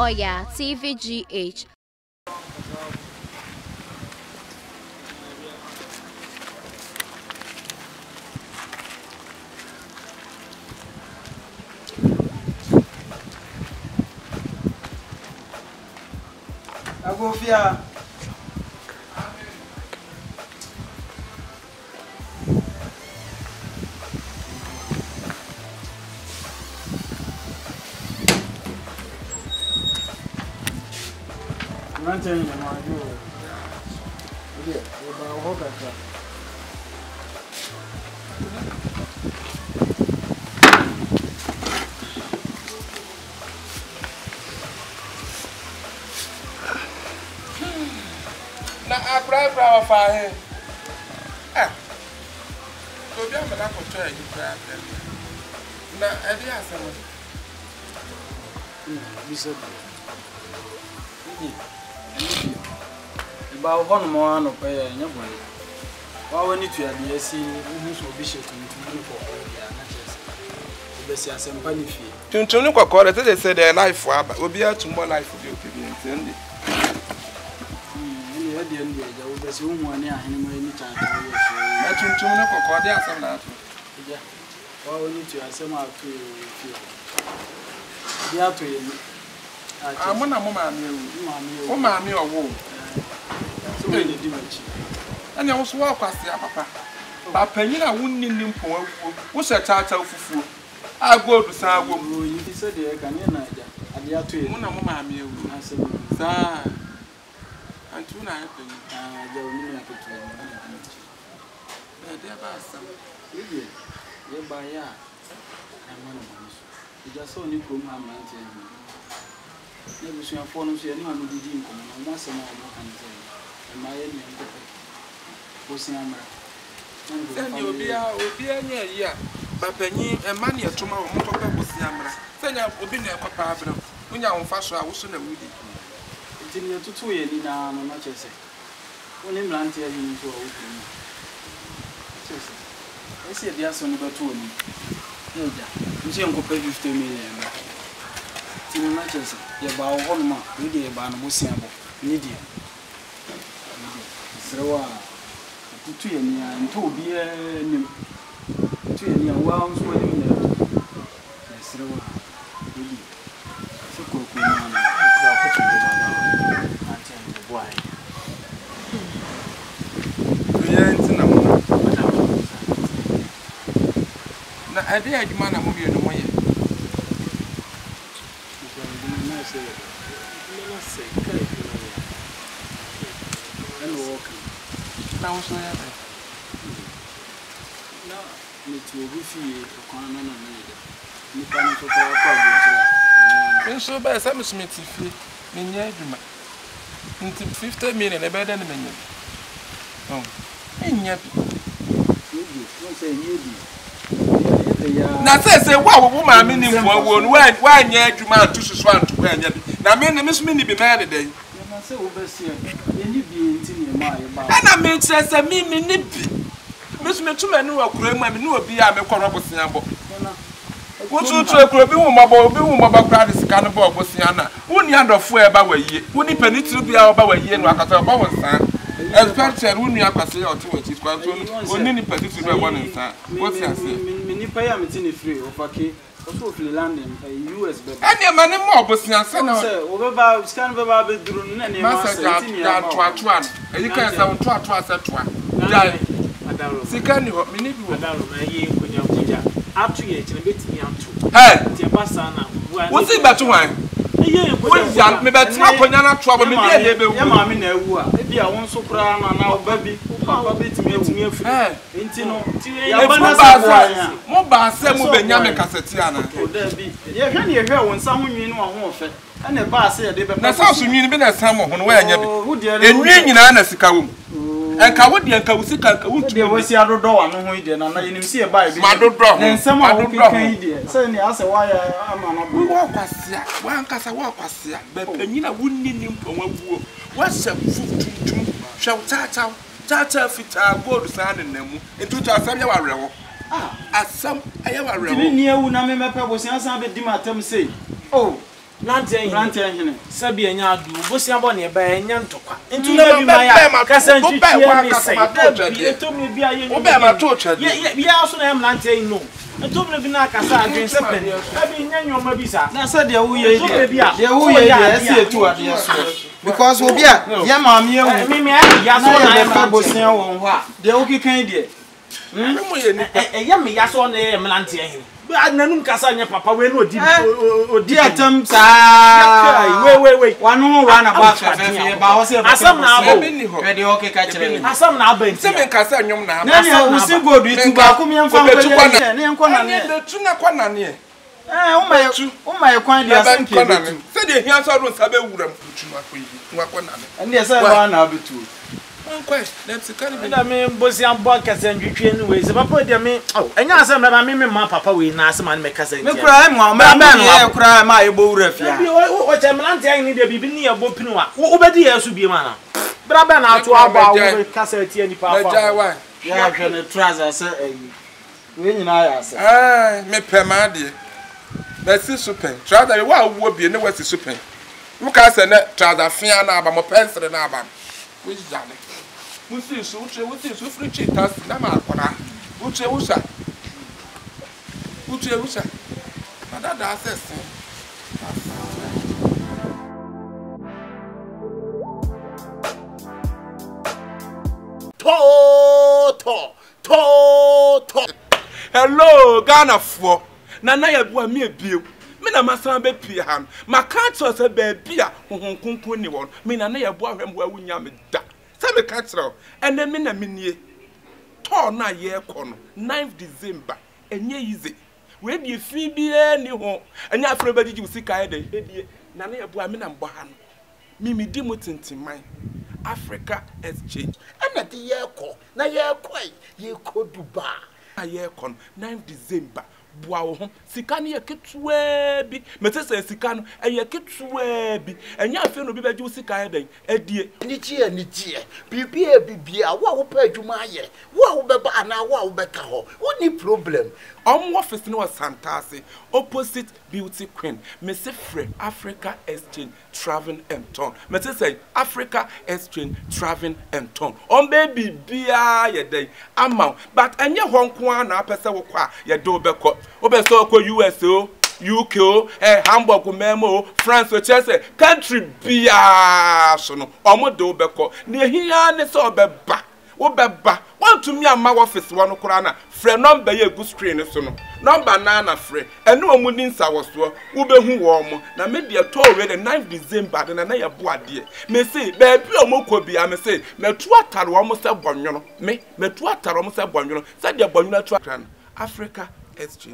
Oya TVGH. Agofia. Ranting in my room. Yeah, about Hogaka. Na abra bra fa he to bia me na ko twa yi bra na e dey asem Bisa ba hono mo ano pa ya nya boni wa wani tu ya de si hu so bi she tuntu ko ya na chese obesi asem pa ni fie tuntu ni kokore te say the life aba obi atumbo life bi obedient ndi ni ya de ndi ya obesi hu ani ahene mo ni cha cha yo so na tuntu ni kokore asem na ato ja wa wani tu asem ato fie dia to ye amona mo ma me o ma me owo so we di machi ani wo so wa kwase papa papa nyina wonni ni mpon awu wo se chacha fufuo agodu san agwo mo yi di se de ka ni na ja ade ato ye mo na mo ma me awu asem sa antu na ya penyi ja oni na ketu na de ba asam ye ba ya amana mo so ja so ni ko ma ma nti ne bu so afo no so ye ni mo didi nko no mo asem a mo kan se ma ye ni nko ko si amara sani obi anya yi a bapanyi ema ne etoma wo mokọpa kosi amra sani obi na ekọpa abra unya wo fa so a wo so na wudi nti ne tutu ye ni na no ma chese oni mlante ya ni so wo tumi chese esi e bia so ni beto oni eja nti enko pe 50 million na ti no ma chese ye ba wo hono ma we de ye ba no bo si abo ni die srewa tutu ye ni a nto obi nim tutu ye ni a wa nso ye ni na srewa obi se ko ko na na ko ko tu de na ati an de boy ye nti na mo na ade adwuma na mo bi no mo ye na se kai no work na wo so ya na me tu obi fie ko na na na ni pa no so kwa kwa bo nso ba sa mesmeti fie me nya adwuma nti 50 million e be da na menya enya bi no say you bi na say wa wo ma me ni mfo awo no wa nya adwuma antu susu antu wa nya bi na me so me ni bi ma de den na say wo be sie ni bi nti ni ma ye ba ana me chese mi ni bi me so me tuma ni wa kura mu me ni obi a me koro bosia bo wo tutu ekuro bi hu mabo kura de sika no bo bosia na wo ni adofo e ba waye wo ni panitru bi a ba waye no akata ba won san expected wo ni akwase ya otu wachi kwa so oni ni panitru bi bo nsa wo ti ase me ni pa ya me ti ni free ofake so free land in US be ani ma ni mo bosia se na say wo be ba scan be ba be duru na ni ma se ti ni ya toa eyi kan sa toa se toa dai adaro sika ni ho me ni bi wo adaro na ye kunya atu ye kire betimi atu hey ti e pasa na wo si beto wan ye wo ya me betima konya na toa bo me bi e be wu ya ma me na ewu a e bia won so kra na oba bi papa betimi afu enti no ya ba na sa mo ba se mo benya me kaseti ana o da bi ye hwe ne ye hwe won sa ho nwi no ho ofe ene ba se ye de be na sa so nwi ni bi na sa mo ho no wa nya bi enwi nyina na sika wo enka wo de enka wo sika enka wo de wo si adodo wa no ho ide na na yenim si e ba e bi na nsem a wo kan ide se ne ase wa ya ama na bo wo kwasia wo ankasa wo kwasia be panyina wonni ni mpon awuo wo se fututum hwe tata fita gold san na mu etu to asam ya warewo asam aye warewo tibi ni ewu na me mepe bo si asan be di matem sei oh Mlantia hene. Sabi enya adu, bosia bo ne ba enya ntokwa. Ntu na bi maya kasa ntwitwe mi sei. Etomi bi aye. Wo be ma to chade. Ya so na mlantia yi no. Etomi bi na kasa adwen se pen. Abi nya nyoma bi sa. Na sa de wo ye de. De wo ye de ese etu ade so. Because obi a ye maami ewu. Mi ya so na fa bosia wo ho a. De wo kikan de. Mo ye ni. Ya me ya so na mlantia hene. Nanum kasa nya papa we no odi atam sa wait wanu wa na ba fefe ba ho se asam na abo we de okay ka kire asam na aba nti se men kasa nyom na aba na ya usi godu itu ba ko mi emfa ko ne enko na ne de tu na kwa na ne o mai kwan dia san ke betu se de hia so ro nsa be wuram tu na ko yi nwa kwa na ne ende se ba na abetu na me mbosi ambo kasa ndwitwe ni we se papa dia me enya asem na me ma papa we na asem an me kasa ntia me kura mo ma no kura ma e bo wura fia o che mlante an ni de bibi ni e bo pinu a wo bedi yesu bi ma na bra ba na ato aba wo kasa tia ni papa ya hwe ne trouser se ayi we nyina ya se me pema de na si super trouser wa wo bi ne wasi super wo kasa ne trouser fia na aba mo pencil na aba we jale Musi so uche free cheaters na ma akora uche usa ada access to hello Ghana for na ya bua me ebie me na masan be pie ha ma ka to se be bia honhonkonkon ni won me na ya bua hwem wa wunya me da Same catro, and then mina minie. Torn na ye kono, 9th December, and ye easy. Where be Phoebe any home, and ya for everybody you see Kaede, Hedia, Nana Buamin and Bohan. Mimi Dimutin mine. Africa exchange. And at the year call, na ye quite, ye could do bar. A year con, 9th December. Wow, Sikani a kitwebi, Mrs. Sikano, and your kitwebi, and your friend will be by Jusika, a dear, Nichia, Bibia, what will pay to my year? What will be an hour back? What any problem? Office no Santasi, opposite Beauty Queen, Mrs. Frey, Africa Exchange, Travel and Ton. Mrs. say Africa Exchange, Travel and Ton. Baby, beer ye day, amount, but and your Hong Kong, a person your door back up. Obeso USA, UK, Hamburg, Memo, France, Chelsea, country beer, so no, Omodo Beko, near here, and so beba. Obeba, want to me a my office one crana, friend number ye good screen, so no, number nana free, and no moon was to Ube who warm, now maybe a tour read the 9th December, and another boy dear. May say, baby, Moko be, I may say, me tuatar almost a bonyono, me tuatar almost a bonyono, said your bonyono to Africa Exchange.